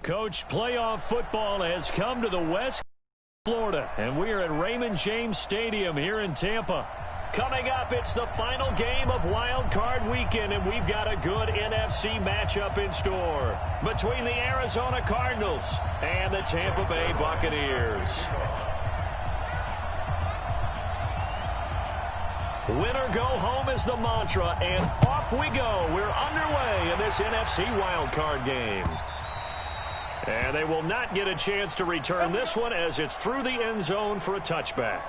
Coach, playoff football has come to the West Florida, and we are at Raymond James Stadium here in Tampa. Coming up, it's the final game of Wild Card Weekend, and we've got a good NFC matchup in store between the Arizona Cardinals and the Tampa Bay Buccaneers. Win or go home is the mantra, and off we go. We're underway in this NFC Wild Card game. And they will not get a chance to return this one as it's through the end zone for a touchback.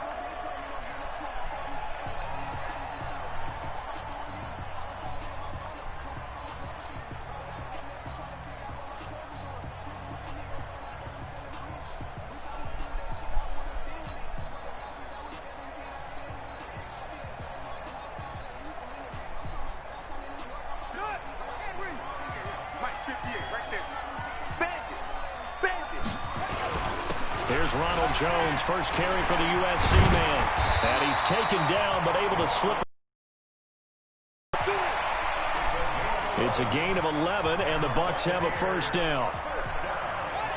Here's Ronald Jones, first carry for the USC man. And he's taken down, but able to slip. It's a gain of 11, and the Bucs have a first down.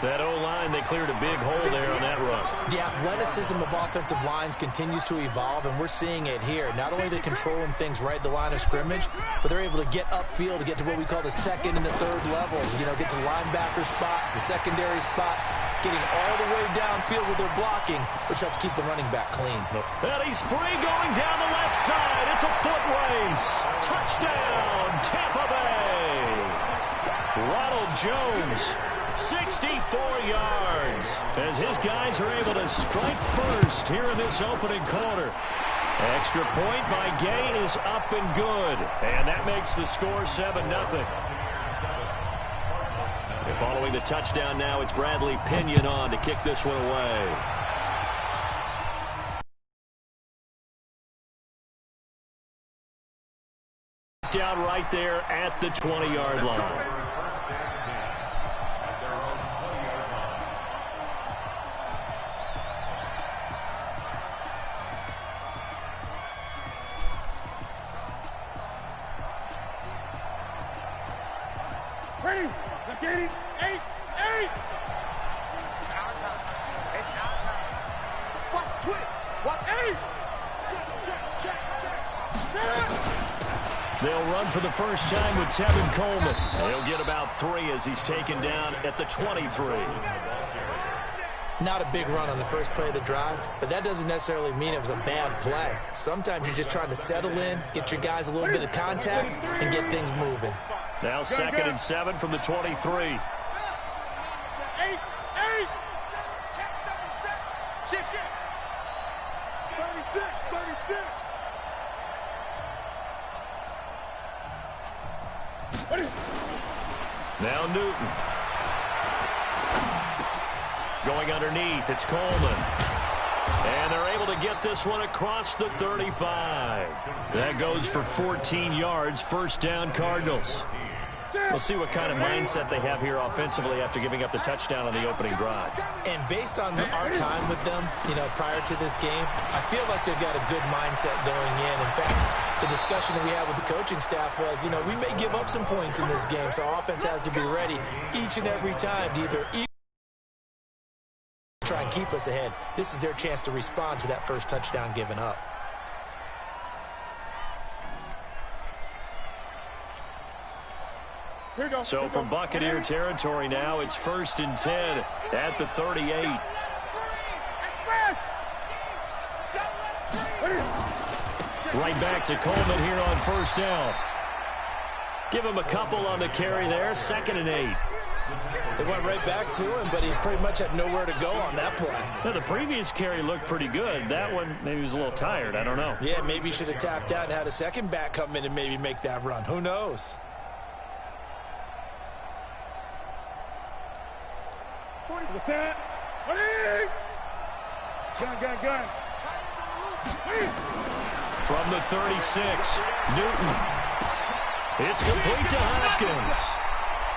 That O-line, they cleared a big hole there on that run. The athleticism of offensive lines continues to evolve, and we're seeing it here. Not only are they controlling things right at the line of scrimmage, but they're able to get upfield to get to what we call the second and the third levels. You know, get to the linebacker spot, the secondary spot, getting all the way downfield with their blocking, which helps keep the running back clean. And he's free going down the left side. It's a foot race. Touchdown, Tampa Bay. Ronald Jones, 64 yards, as his guys are able to strike first here in this opening quarter. Extra point by Gay is up and good, and that makes the score 7-0. Following the touchdown now, it's Bradley Pinion on to kick this one away. Down right there at the 20-yard line. Ready? Look at it. 8. It's our time. It's our time. Watch quick. Watch 8. Check. They'll run for the first time with Tevin Coleman. He'll get about 3 as he's taken down at the 23. Not a big run on the first play of the drive, but that doesn't necessarily mean it was a bad play. Sometimes you're just trying to settle in, get your guys a little bit of contact, and get things moving. Now 2nd and 7 from the 23. 8. Shift. 36. Now Newton. Going underneath, it's Coleman. And they're able to get this one across the 35. That goes for 14 yards, first down Cardinals. We'll see what kind of mindset they have here offensively after giving up the touchdown on the opening drive. And based on our time with them, prior to this game, I feel like they've got a good mindset going in. In fact, the discussion that we had with the coaching staff was, we may give up some points in this game, so our offense has to be ready each and every time to either try and keep us ahead. This is their chance to respond to that first touchdown given up. So from Buccaneer territory now, it's 1st and 10 at the 38. Right back to Coleman here on first down. Give him a couple on the carry there, 2nd and 8. They went right back to him, but he pretty much had nowhere to go on that play. Now, the previous carry looked pretty good. That one, maybe he was a little tired. I don't know. Yeah, maybe he should have tapped out and had a second back come in and maybe make that run. Who knows? Gun. From the 36, Newton. It's complete to Hopkins.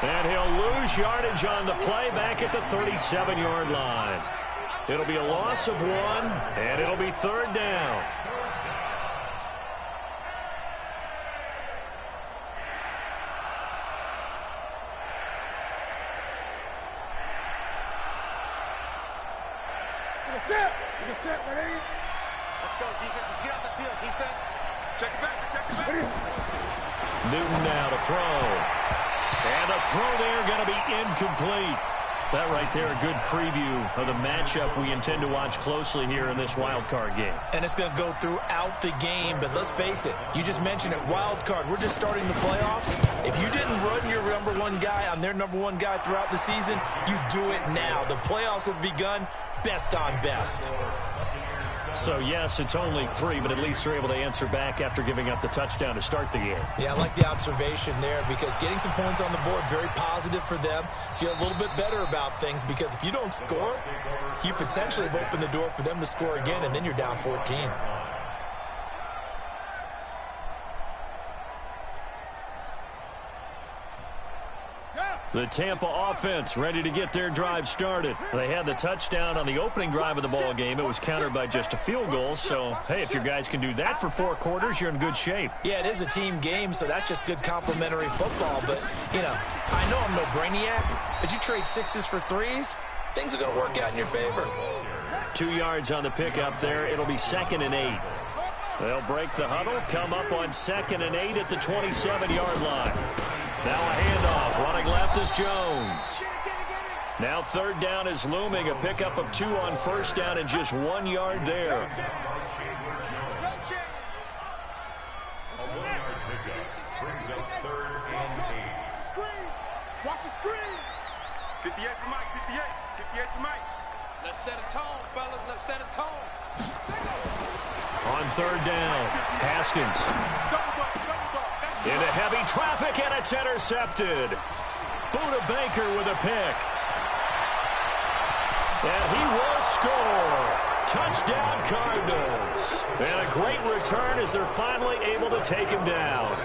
And he'll lose yardage on the play back at the 37-yard line. It'll be a loss of 1, and it'll be 3rd down. Let's go, defense. Let's get off the field, defense. Check it back. Newton now to throw. And the throw there going to be incomplete. That right there, a good preview of the matchup we intend to watch closely here in this wild card game. And it's going to go throughout the game, but let's face it, you just mentioned it, wild card. We're just starting the playoffs. If you didn't run your number one guy on their number one guy throughout the season, you do it now. The playoffs have begun, best on best. So, yes, it's only 3, but at least they're able to answer back after giving up the touchdown to start the game. Yeah, I like the observation there because getting some points on the board, very positive for them. Feel a little bit better about things because if you don't score, you potentially have opened the door for them to score again, and then you're down 14. The Tampa offense ready to get their drive started. They had the touchdown on the opening drive of the ball game. It was countered by just a field goal. So, hey, if your guys can do that for 4 quarters, you're in good shape. Yeah, it is a team game, so that's just good complimentary football. But, you know, I know I'm no brainiac, but you trade 6s for 3s, things are going to work out in your favor. 2 yards on the pickup there. It'll be 2nd and 8. They'll break the huddle, come up on 2nd and 8 at the 27-yard line. Now a handoff. Running left is Jones. Now 3rd down is looming. A pickup of 2 on 1st down and just 1 yard there. A 1-yard pickup brings up 3rd and 8. Screen. Watch the screen. 58 for Mike. 58 for Mike. Let's set a tone, fellas. Let's set a tone. On 3rd down, Haskins. Into heavy traffic, and it's intercepted. Buda Baker with a pick. And he will score. Touchdown Cardinals. And a great return as they're finally able to take him down.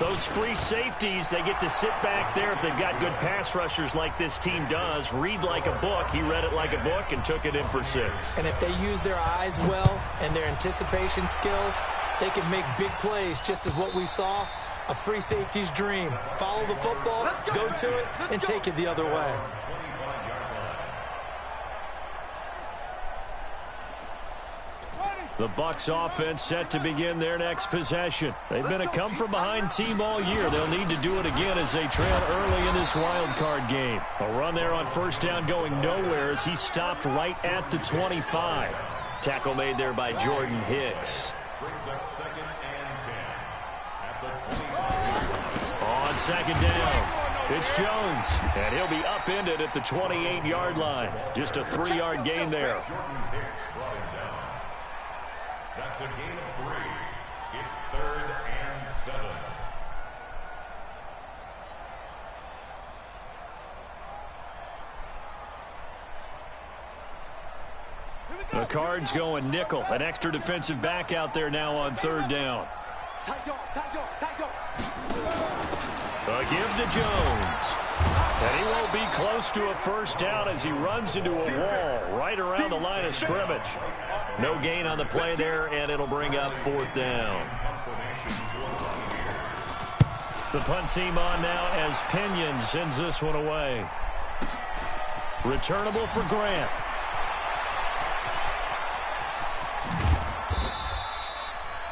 Those free safeties, they get to sit back there if they've got good pass rushers like this team does. Read like a book. He read it like a book and took it in for 6. And if they use their eyes well and their anticipation skills, they can make big plays, just as what we saw, a free safety's dream. Follow the football, go to it, and take it the other way. The Bucs offense set to begin their next possession. They've been a come-from-behind team all year. They'll need to do it again as they trail early in this wild card game. A run there on 1st down going nowhere as he stopped right at the 25. Tackle made there by Jordan Hicks. On 2nd down, it's Jones, and he'll be upended at the 28-yard line. Just a 3-yard gain there. That's a gain of 3. It's 3rd and 7. The Cards going nickel. An extra defensive back out there now on 3rd down. A give to Jones. And he won't be close to a 1st down as he runs into a wall right around the line of scrimmage. No gain on the play there, and it'll bring up 4th down. The punt team on now as Pinion sends this one away. Returnable for Grant.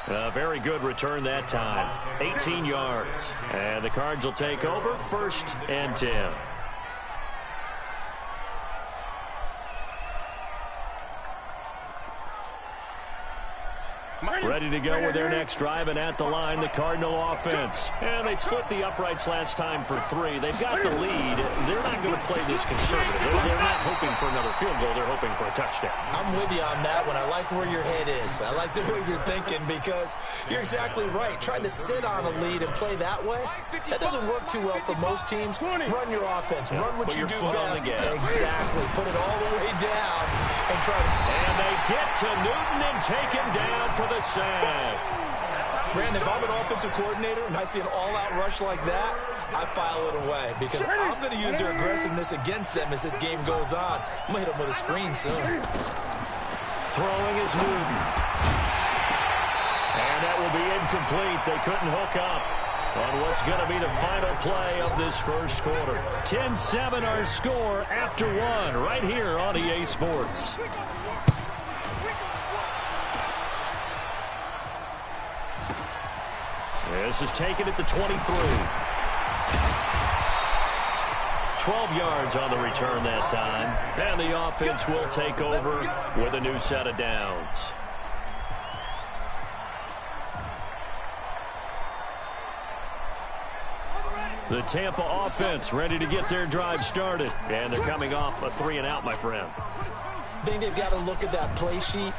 A very good return that time. 18 yards. And the Cards will take over 1st and 10. Ready to go with their next drive, and at the line, the Cardinal offense. And they split the uprights last time for 3. They've got the lead. They're not going to play this conservative. They're not hoping for another field goal. They're hoping for a touchdown. I'm with you on that one. I like where your head is. I like the way you're thinking because you're exactly right. Trying to sit on a lead and play that way, that doesn't work too well for most teams. Run your offense. Run what you do best. Exactly. Put it all the way down and try to... And they get to Newton and take him down for the sack. Brandon, if I'm an offensive coordinator and I see an all-out rush like that, I file it away because I'm going to use their aggressiveness against them as this game goes on. I'm going to hit them with a screen soon. Throwing is Newton. And that will be incomplete. They couldn't hook up. on what's going to be the final play of this first quarter. 10-7 our score after one right here on EA Sports. This is taken at the 23. 12 yards on the return that time. And the offense will take over with a new set of downs. The Tampa offense ready to get their drive started. And they're coming off a 3-and-out, my friend. I think they've got to look at that play sheet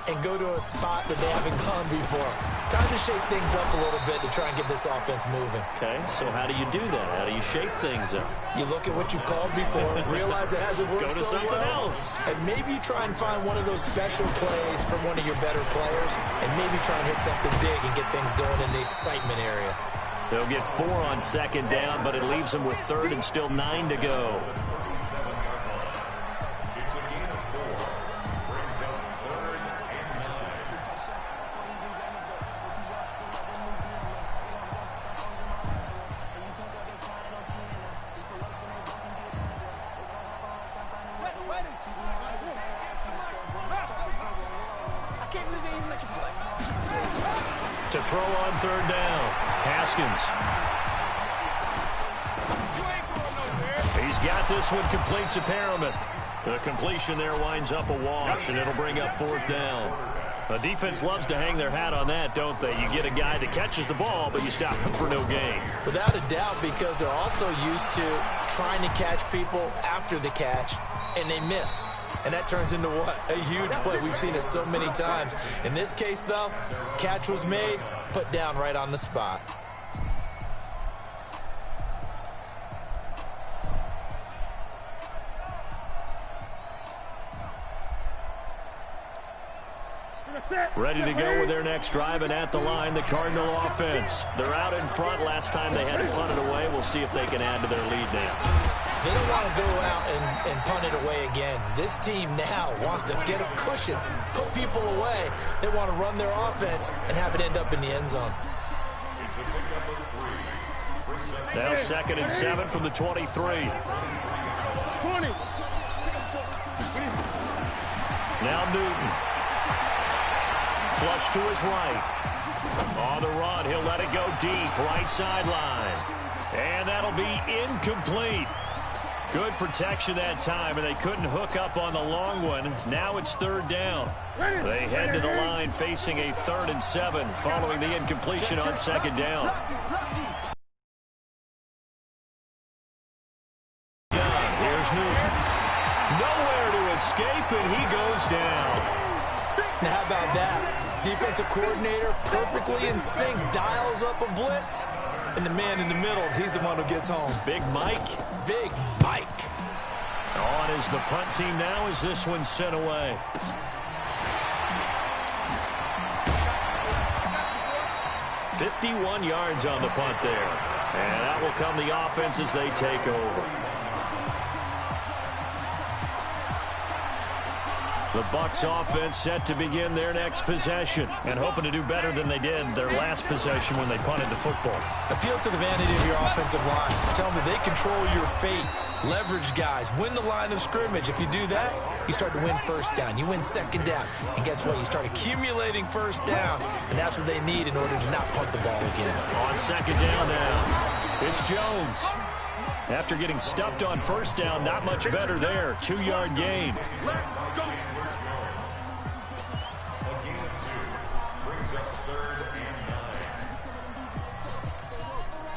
and go to a spot that they haven't gone before. Time to shake things up a little bit to try and get this offense moving. Okay, so how do you do that? How do you shake things up? You look at what you called before, realize it hasn't worked so well. Go to something else. And maybe you try and find one of those special plays from one of your better players, and maybe try and hit something big and get things going in the excitement area. They'll get 4 on second down, but it leaves them with third and still 9 to go. To throw on third down, Haskins. He's got this one complete to Perriman. The completion there winds up a wash, and it'll bring up fourth down. The defense loves to hang their hat on that, don't they? You get a guy that catches the ball, but you stop him for no gain. Without a doubt, because they're also used to trying to catch people after the catch, and they miss. And that turns into what? A huge play. We've seen it so many times. In this case, though, catch was made, put down right on the spot. Ready to go with their next drive, and at the line, the Cardinal offense. They're out in front. Last time they had to punt it away. We'll see if they can add to their lead now. They don't want to go out and punt it away again. This team now wants to get a cushion, put people away. They want to run their offense and have it end up in the end zone. Now 2nd and 7 from the 23. 20. Now Newton. Flush to his right. On the run, he'll let it go deep, right sideline. And that'll be incomplete. Good protection that time, and they couldn't hook up on the long one. Now it's third down. They head to the line facing a 3rd and 7 following the incompletion on second down. Here's Newton. Nowhere to escape, and he goes down. Now how about that? Defensive coordinator perfectly in sync, dials up a blitz, and the man in the middle, he's the one who gets home. Big Mike. Big Mike. On is the punt team now as this one's sent away. "51 yards on the punt there. And that will come the offense as they take over. The Bucs offense set to begin their next possession and hoping to do better than they did their last possession when they punted the football. Appeal to the vanity of your offensive line. Tell them that they control your fate. Leverage guys. Win the line of scrimmage. If you do that, you start to win first down. You win second down. And guess what? You start accumulating first down. And that's what they need in order to not punt the ball again. On second down now, it's Jones. After getting stuffed on first down, not much better there. 2-yard gain.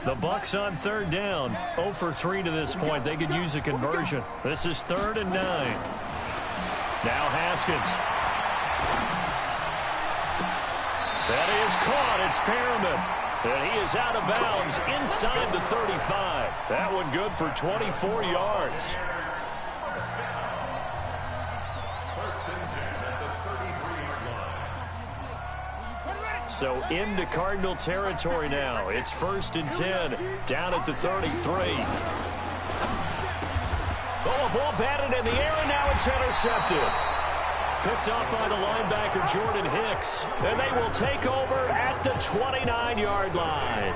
The Bucs on third down, 0 for 3 to this point. They could use a conversion. This is 3rd and 9. Now Haskins. That is caught. It's Perriman. And he is out of bounds inside the 35. That one good for 24 yards. So into Cardinal territory now. It's 1st and 10, down at the 33. Oh, a ball batted in the air, and now it's intercepted. Picked up by the linebacker, Jordan Hicks. And they will take over at the 29-yard line.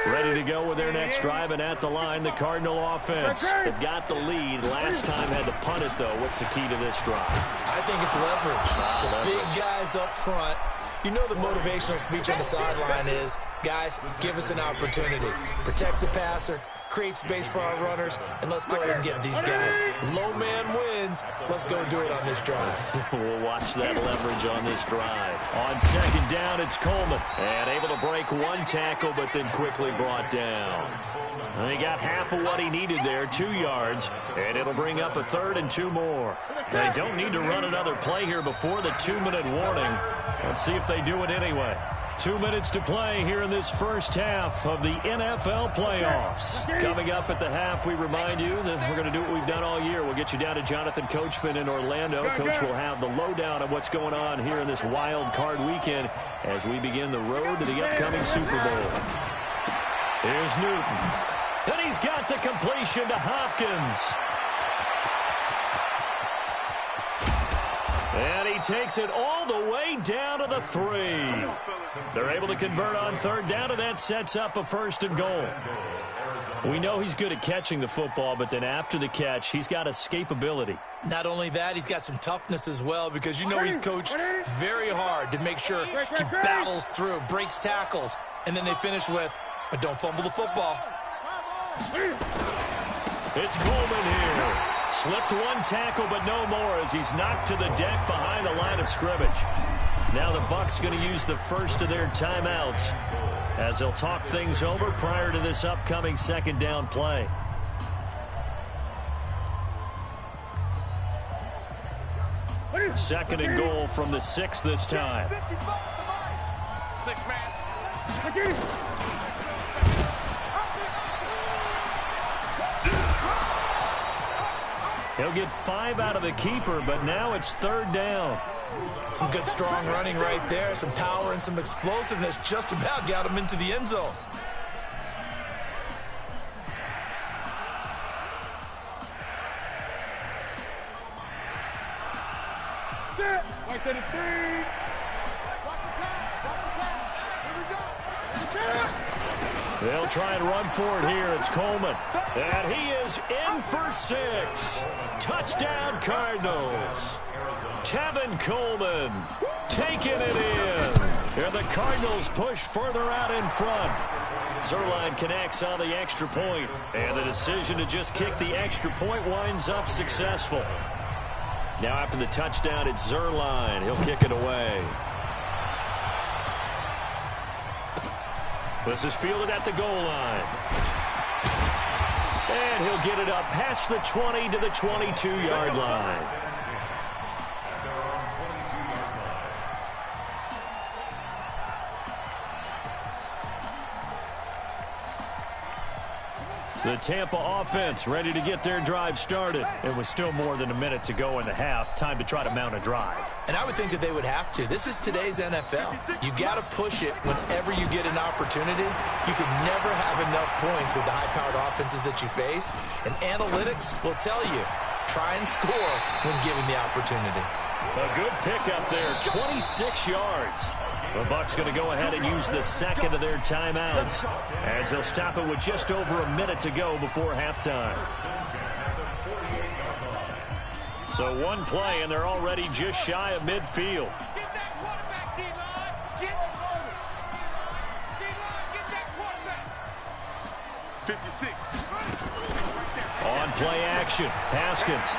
Ready to go with their next drive, and at the line, the Cardinal offense. They've got the lead. Last time had to punt it, though. What's the key to this drive? I think it's leverage. The big guys up front. You know the motivational speech on the sideline is, guys, give us an opportunity. Protect the passer, create space for our runners, and let's go ahead and get these guys. Low man wins. Let's go do it on this drive. We'll watch that leverage on this drive. On second down, it's Coleman. And able to break one tackle, but then quickly brought down. And he got half of what he needed there, 2 yards, and it'll bring up a 3rd and 2 more. They don't need to run another play here before the 2-minute warning. Let's see if they do it anyway. 2 minutes to play here in this first half of the NFL playoffs. Coming up at the half, we remind you that we're going to do what we've done all year. We'll get you down to Jonathan Coachman in Orlando. Coach will have the lowdown of what's going on here in this wild card weekend as we begin the road to the upcoming Super Bowl. Here's Newton. And he's got the completion to Hopkins. And he takes it all the way down to the 3. They're able to convert on 3rd down, and that sets up a 1st and goal. We know he's good at catching the football, but then after the catch, he's got escapability. Not only that, he's got some toughness as well, because you know he's coached very hard to make sure he battles through, breaks tackles, and then they finish with, but don't fumble the football. It's Coleman here. Slipped one tackle, but no more as he's knocked to the deck behind the line of scrimmage. Now the Bucs going to use the first of their timeouts as they'll talk things over prior to this upcoming 2nd down play. Second and goal from the 6 this time. 6 man. He'll get 5 out of the keeper, but now it's 3rd down. Some good, strong running right there. Some power and some explosiveness just about got him into the end zone. Right to the 3. They'll try and run for it here. It's Coleman. And he is in for 6. Touchdown, Cardinals. Tevin Coleman taking it in. And the Cardinals push further out in front. Zuerlein connects on the extra point. And the decision to just kick the extra point winds up successful. Now after the touchdown, it's Zuerlein. He'll kick it away. This is fielded at the goal line. And he'll get it up past the 20 to the 22-yard line. The Tampa offense ready to get their drive started. It was still more than a minute to go in the half. Time to try to mount a drive. And I would think that they would have to. This is today's NFL. You got to push it whenever you get an opportunity. You can never have enough points with the high-powered offenses that you face. And analytics will tell you, try and score when given the opportunity. A good pickup there, 26 yards. The Bucs going to go ahead and use the second of their timeouts as they'll stop it with just over a minute to go before halftime. So one play, and they're already just shy of midfield. Get that quarterback, D-line. Get that quarterback. 56. On play action, Haskins.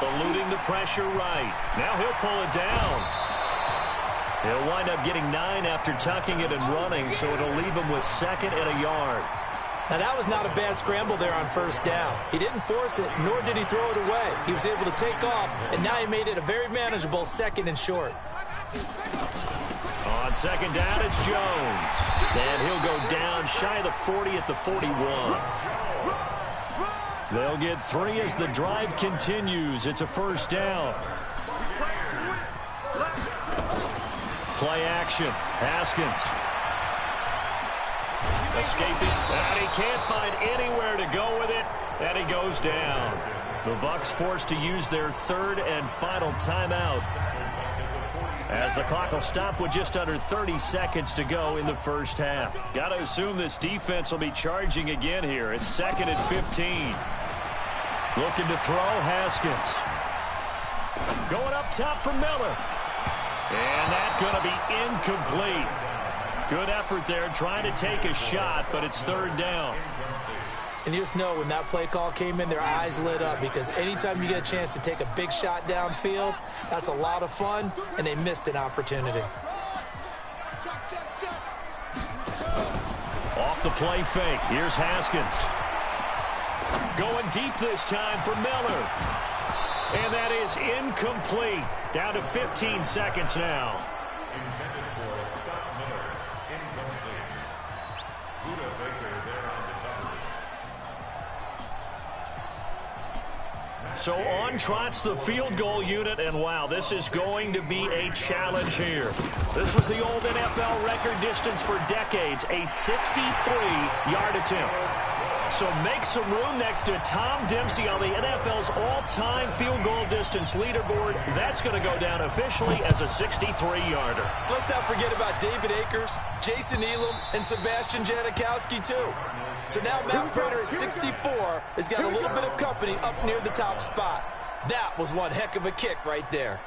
Eluding the pressure right. Now he'll pull it down. He'll wind up getting 9 after tucking it and running, so it'll leave him with 2nd and a yard. Now, that was not a bad scramble there on 1st down. He didn't force it, nor did he throw it away. He was able to take off, and now he made it a very manageable 2nd and short. On 2nd down, it's Jones. And he'll go down shy of the 40 at the 41. They'll get 3 as the drive continues. It's a 1st down. Play action. Haskins. Escaping. And he can't find anywhere to go with it. And he goes down. The Bucs forced to use their 3rd and final timeout. As the clock will stop with just under 30 seconds to go in the first half. Got to assume this defense will be charging again here. It's 2nd and 15. Looking to throw, Haskins. Going up top for Miller. And that's going to be incomplete. Good effort there trying to take a shot, but it's 3rd down. And you just know when that play call came in, their eyes lit up because anytime you get a chance to take a big shot downfield, that's a lot of fun, and they missed an opportunity. Off the play fake. Here's Haskins. Going deep this time for Miller. And that is incomplete. Down to 15 seconds now. So on trots the field goal unit, and wow, this is going to be a challenge here. This was the old NFL record distance for decades, a 63-yard attempt. So make some room next to Tom Dempsey on the NFL's all-time field goal distance leaderboard. That's going to go down officially as a 63-yarder. Let's not forget about David Akers, Jason Elam, and Sebastian Janikowski, too. So now Matt Prater at 64 has got a little bit of company up near the top spot. That was one heck of a kick right there.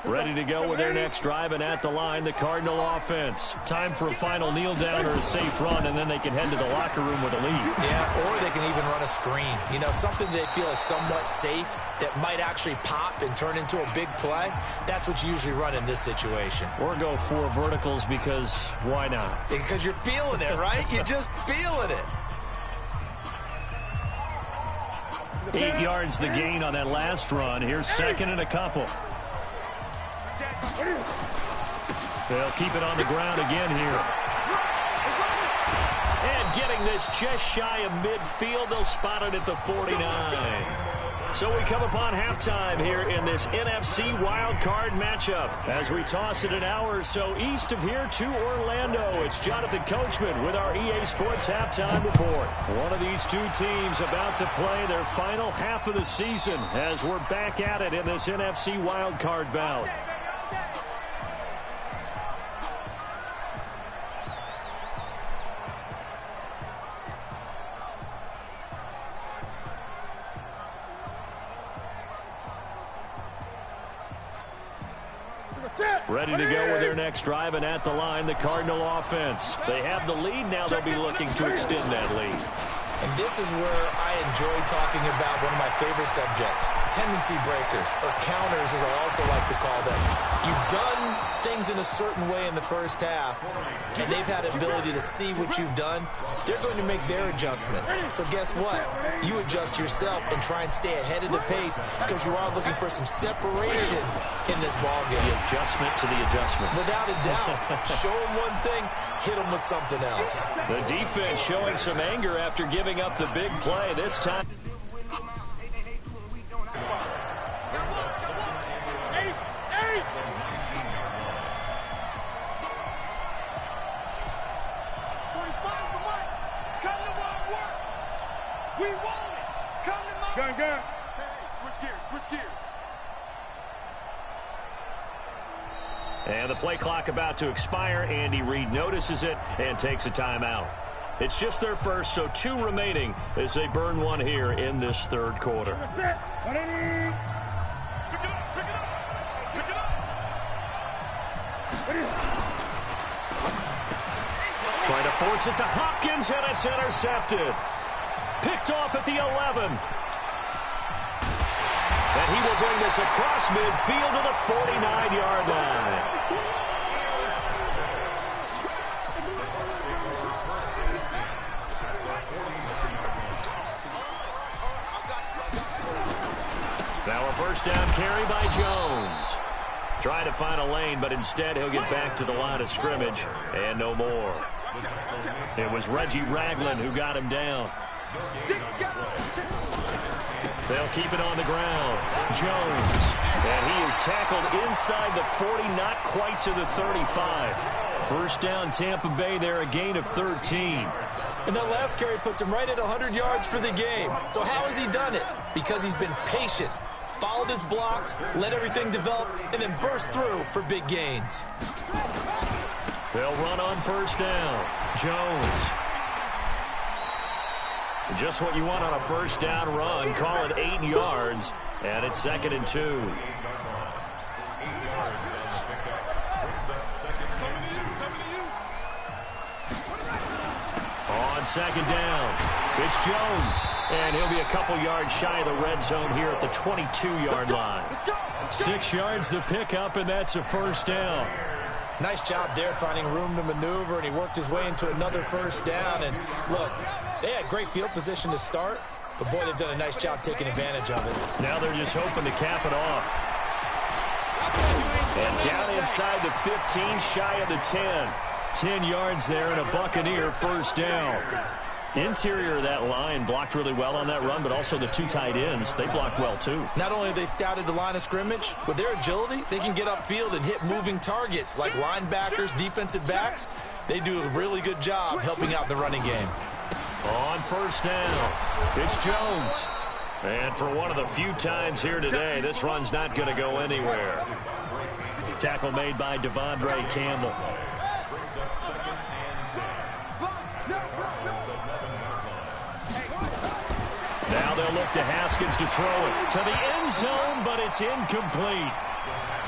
Ready to go with their next drive, and at the line, the Cardinal offense. Time for a final kneel down or a safe run, and then they can head to the locker room with a lead. Yeah, or they can even run a screen. You know, something they feel is somewhat safe that might actually pop and turn into a big play. That's what you usually run in this situation. Or go 4 verticals because why not? Because you're feeling it, right? You're just feeling it. 8 yards the gain on that last run. Here's 2nd and a couple. They'll keep it on the ground again here. And getting this just shy of midfield, they'll spot it at the 49. So we come upon halftime here in this NFC wildcard matchup. As we toss it an hour or so east of here to Orlando, it's Jonathan Coachman with our EA Sports Halftime Report. One of these two teams about to play their final half of the season as we're back at it in this NFC wildcard bout. Ready to go with their next drive, and at the line, the Cardinal offense. They have the lead. Now they'll be looking to extend that lead. And this is where I enjoy talking about one of my favorite subjects, tendency breakers, or counters as I also like to call them. You've done things in a certain way in the first half, and they've had the ability to see what you've done. They're going to make their adjustments. So guess what? You adjust yourself and try and stay ahead of the pace because you are looking for some separation in this ballgame. The adjustment to the adjustment. Without a doubt. Show them one thing, hit them with something else. The defense showing some anger after giving up the big play this time. Switch gears. And the play clock about to expire. Andy Reid notices it and takes a timeout. It's just their first, so 2 remaining as they burn one here in this third quarter. Trying to force it to Hopkins, and it's intercepted. Picked off at the 11. And he will bring this across midfield to the 49-yard line. Now a first down carry by Jones. Trying to find a lane, but instead he'll get back to the line of scrimmage and no more. It was Reggie Ragland who got him down. They'll keep it on the ground. Jones. And he is tackled inside the 40, not quite to the 35. First down, Tampa Bay there, a gain of 13. And that last carry puts him right at 100 yards for the game. So how has he done it? Because he's been patient, followed his blocks, let everything develop, and then burst through for big gains. They'll run on first down. Jones. Just what you want on a first down run. Call it 8 yards, and it's 2nd and 2. On 2nd down, it's Jones, and he'll be a couple yards shy of the red zone here at the 22-yard line. 6 yards the pickup, and that's a first down. Nice job there finding room to maneuver, and he worked his way into another first down. And look, they had great field position to start, but boy, they've done a nice job taking advantage of it. Now they're just hoping to cap it off. And down inside the 15, shy of the 10. 10 yards there and a Buccaneer first down. Interior of that line blocked really well on that run, but also the 2 tight ends, they blocked well too. Not only have they scouted the line of scrimmage, with their agility, they can get upfield and hit moving targets like linebackers, defensive backs. They do a really good job helping out the running game. On first down, it's Jones. And for one of the few times here today, this run's not going to go anywhere. Tackle made by Devondre Campbell. Now they'll look to Haskins to throw it to the end zone, but it's incomplete.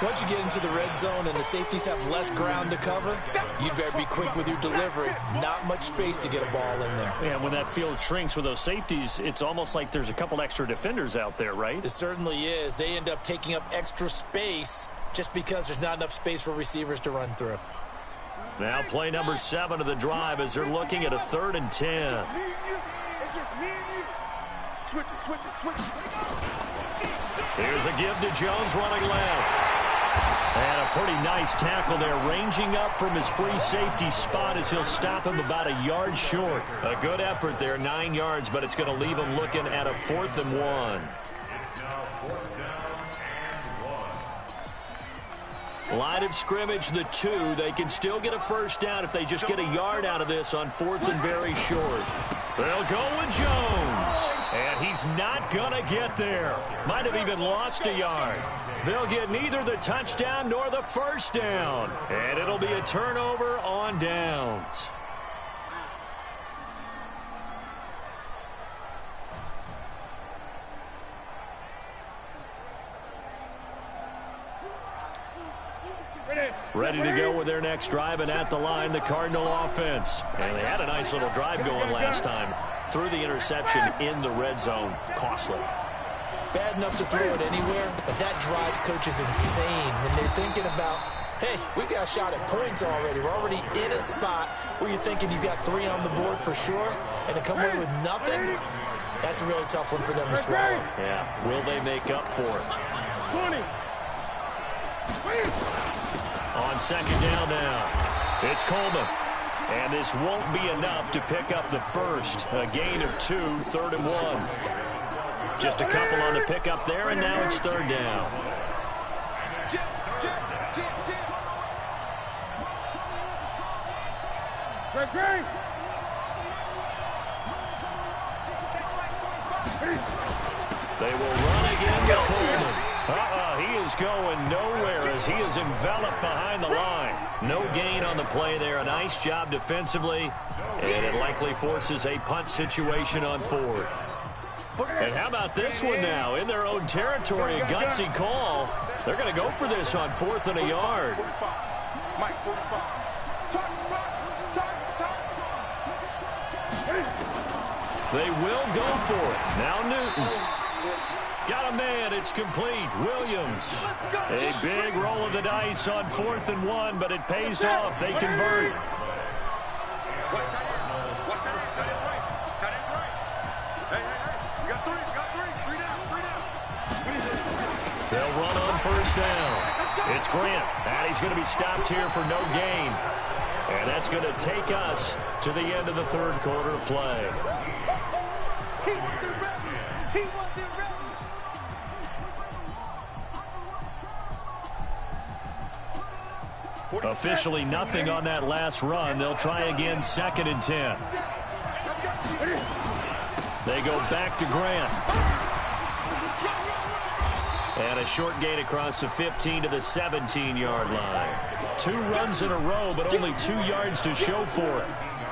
Once you get into the red zone and the safeties have less ground to cover, you better be quick with your delivery. Not much space to get a ball in there. Yeah, when that field shrinks with those safeties, it's almost like there's a couple extra defenders out there, right? It certainly is. They end up taking up extra space just because there's not enough space for receivers to run through. Now play number 7 of the drive as they're looking at a 3rd and 10. It's just me and you. Switch it. Here's a give to Jones running left. And a pretty nice tackle there, ranging up from his free safety spot as he'll stop him about a yard short. A good effort there, 9 yards, but it's going to leave him looking at a 4th and 1. Line of scrimmage, the 2. They can still get a first down if they just get a yard out of this on 4th and very short. They'll go with Jones. And he's not going to get there. Might have even lost a yard. They'll get neither the touchdown nor the first down. And it'll be a turnover on downs. Ready to go with their next drive, and at the line, the Cardinal offense. And they had a nice little drive going last time. Threw the interception in the red zone. Costly. Bad enough to throw it anywhere, but that drives coaches insane when they're thinking about, hey, we got a shot at points already. We're already in a spot where you're thinking you got 3 on the board for sure, and to come away with nothing, that's a really tough one for them to swallow. Yeah, will they make up for it? 20. On 2nd down now, it's Coleman. And this won't be enough to pick up the first. A gain of 2, 3rd and 1. Just a couple on the pickup there, and now it's 3rd down. They will run again to Coleman. He is going nowhere as he is enveloped behind the line. No gain on the play there. A nice job defensively, and it likely forces a punt situation on 4th. And how about this one now? In their own territory, a gutsy call. They're going to go for this on 4th and a yard. They will go for it. Now Newton. Got a man. It's complete. Williams. A big roll of the dice on 4th and 1, but it pays off. They convert. They'll run on first down. It's Grant. And he's going to be stopped here for no gain. And that's going to take us to the end of the 3rd quarter of play. Officially nothing on that last run. They'll try again 2nd and 10. They go back to Grant. And a short gain across the 15 to the 17-yard line. 2 runs in a row, but only 2 yards to show for it.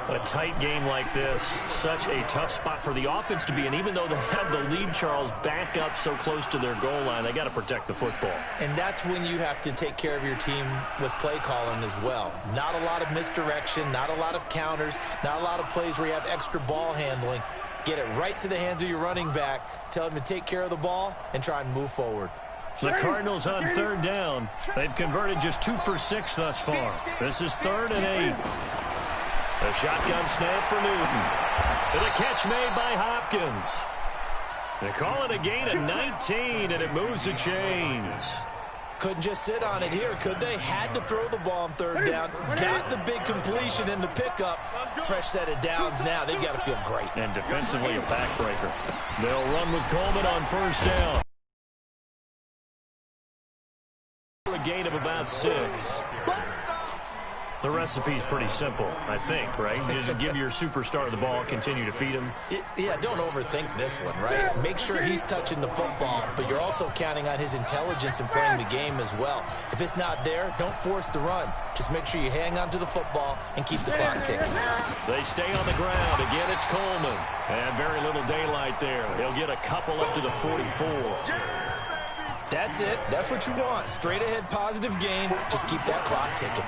A tight game like this, such a tough spot for the offense to be in. Even though they have the lead, Charles, back up so close to their goal line, they got to protect the football. And that's when you have to take care of your team with play calling as well. Not a lot of misdirection, not a lot of counters, not a lot of plays where you have extra ball handling. Get it right to the hands of your running back, tell him to take care of the ball, and try and move forward. The Cardinals on 3rd down. They've converted just 2 for 6 thus far. This is 3rd and 8. A shotgun snap for Newton. And a catch made by Hopkins. They call it a gain of 19, and it moves the chains. Couldn't just sit on it here, could they? Had to throw the ball on 3rd down. Got the big completion in the pickup. Fresh set of downs now. They've got to feel great. And defensively a backbreaker. They'll run with Coleman on 1st down. A gain of about 6. The recipe's pretty simple, I think, right? You just give your superstar the ball, continue to feed him. Yeah, don't overthink this one, right? Make sure he's touching the football, but you're also counting on his intelligence in playing the game as well. If it's not there, don't force the run. Just make sure you hang on to the football and keep the clock ticking. They stay on the ground. Again, it's Coleman. And very little daylight there. He'll get a couple up to the 44. That's it. That's what you want. Straight ahead positive gain. Just keep that clock ticking.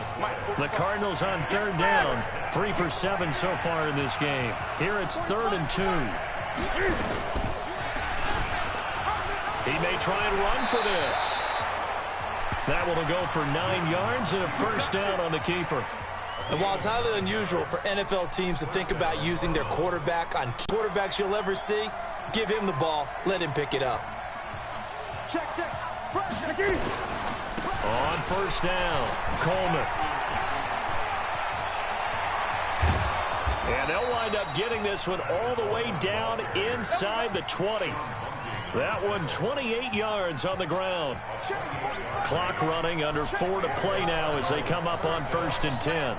The Cardinals on 3rd down. 3 for 7 so far in this game. Here it's 3rd and 2. He may try and run for this. That one will go for 9 yards and a 1st down on the keeper. And while it's highly unusual for NFL teams to think about using their quarterback on quarterbacks you'll ever see, give him the ball. Let him pick it up. Check. On 1st down, Coleman. And they'll wind up getting this one all the way down inside the 20. That one 28 yards on the ground. Clock running, under 4 to play now as they come up on 1st and 10.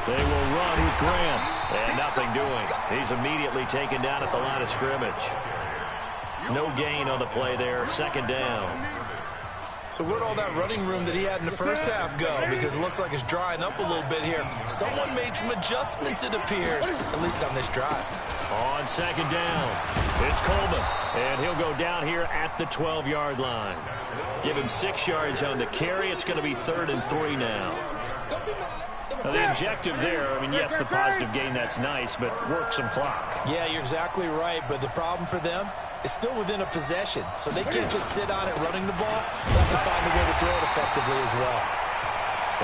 They will run with Grant. And nothing doing. He's immediately taken down at the line of scrimmage. No gain on the play there. 2nd down. So where'd all that running room that he had in the first half go? Because it looks like it's drying up a little bit here. Someone made some adjustments, it appears, at least on this drive. On 2nd down, it's Coleman. And he'll go down here at the 12-yard line. Give him 6 yards on the carry. It's going to be 3rd and 3 now. Now, the objective there, I mean, yes, the positive gain, that's nice, but work some clock. Yeah, you're exactly right, but the problem for them is still within a possession, so they can't just sit on it running the ball. They have to find a way to throw it effectively as well.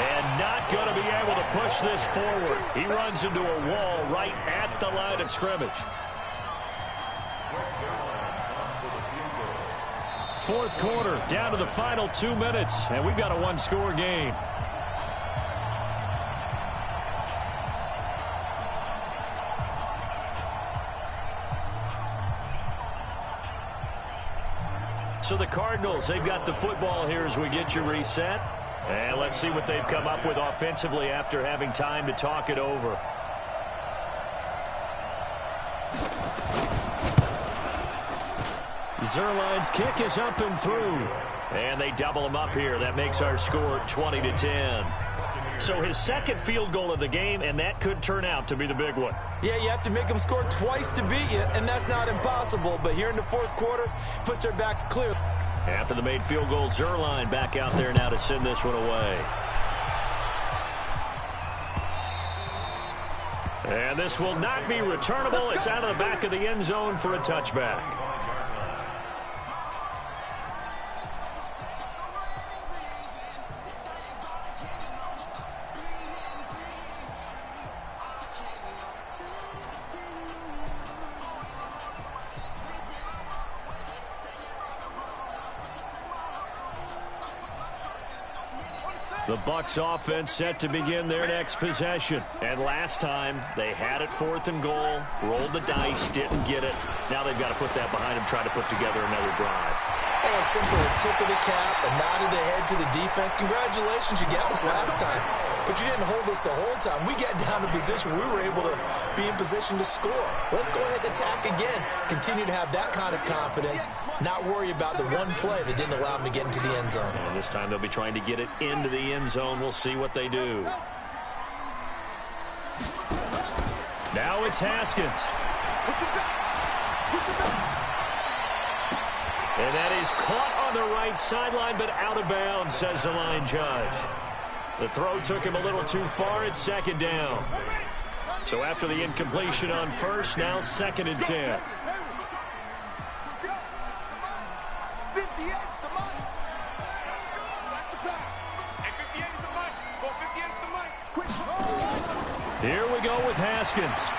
And not going to be able to push this forward. He runs into a wall right at the line of scrimmage. 4th quarter, down to the final 2 minutes, and we've got a 1-score game. So the Cardinals, they've got the football here as we get you reset. And let's see what they've come up with offensively after having time to talk it over. Zuerlein's kick is up and through. And they double him up here. That makes our score 20-10. So his 2nd field goal of the game, and that could turn out to be the big one. Yeah, you have to make them score twice to beat you, and that's not impossible. But here in the 4th quarter, puts their backs clear. After the made field goal, Zuerlein back out there now to send this one away. And this will not be returnable. It's out of the back of the end zone for a touchback. The Bucs offense set to begin their next possession. And last time, they had it 4th and goal, rolled the dice, didn't get it. Now they've got to put that behind them, try to put together another drive. Oh, a simple tip of the cap, a nod of the head to the defense. Congratulations, you got us last time, but you didn't hold us the whole time. We got down to position we were able to be in position to score. Let's go ahead and attack again. Continue to have that kind of confidence, not worry about the one play that didn't allow them to get into the end zone. And this time they'll be trying to get it into the end zone. We'll see what they do. Now it's Haskins. And that is caught on the right sideline, but out of bounds, says the line judge. The throw took him a little too far. It's second down. So after the incompletion on first, now 2nd and 10. Here we go with Haskins.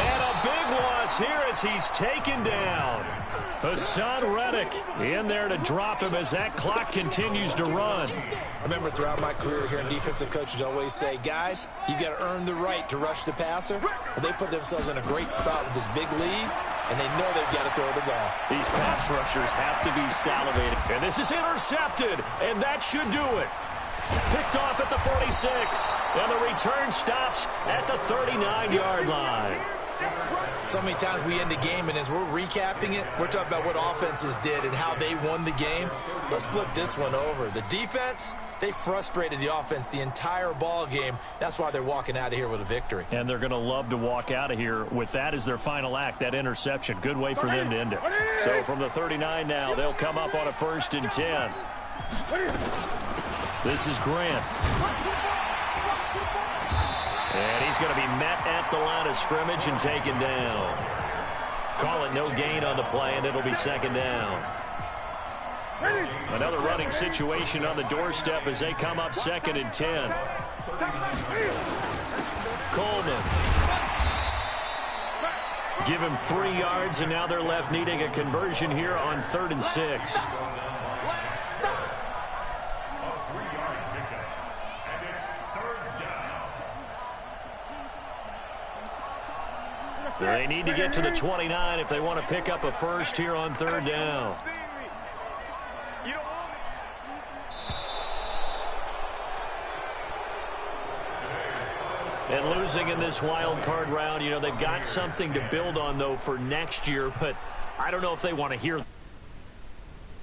And a big loss here as he's taken down. Hassan Reddick in there to drop him as that clock continues to run. I remember throughout my career hearing defensive coaches always say, guys, you got to earn the right to rush the passer. Well, they put themselves in a great spot with this big lead, and they know they've got to throw the ball. These pass rushers have to be salivating. And this is intercepted, and that should do it. Picked off at the 46, and the return stops at the 39-yard line. So many times we end the game, and as we're recapping it, we're talking about what offenses did and how they won the game. Let's flip this one over. The defense, they frustrated the offense the entire ball game. That's why they're walking out of here with a victory. And they're going to love to walk out of here with that as their final act, that interception. Good way for them to end it. So from the 39 now, they'll come up on a 1st and 10. This is Grant. And he's going to be met at the line of scrimmage and taken down. Call it no gain on the play, and it'll be 2nd down. Another running situation on the doorstep as they come up 2nd and 10. Coleman. Give him 3 yards, and now they're left needing a conversion here on 3rd and 6. They need to get to the 29 if they want to pick up a first here on 3rd down. And losing in this wild card round, you know, they've got something to build on, though, for next year, but I don't know if they want to hear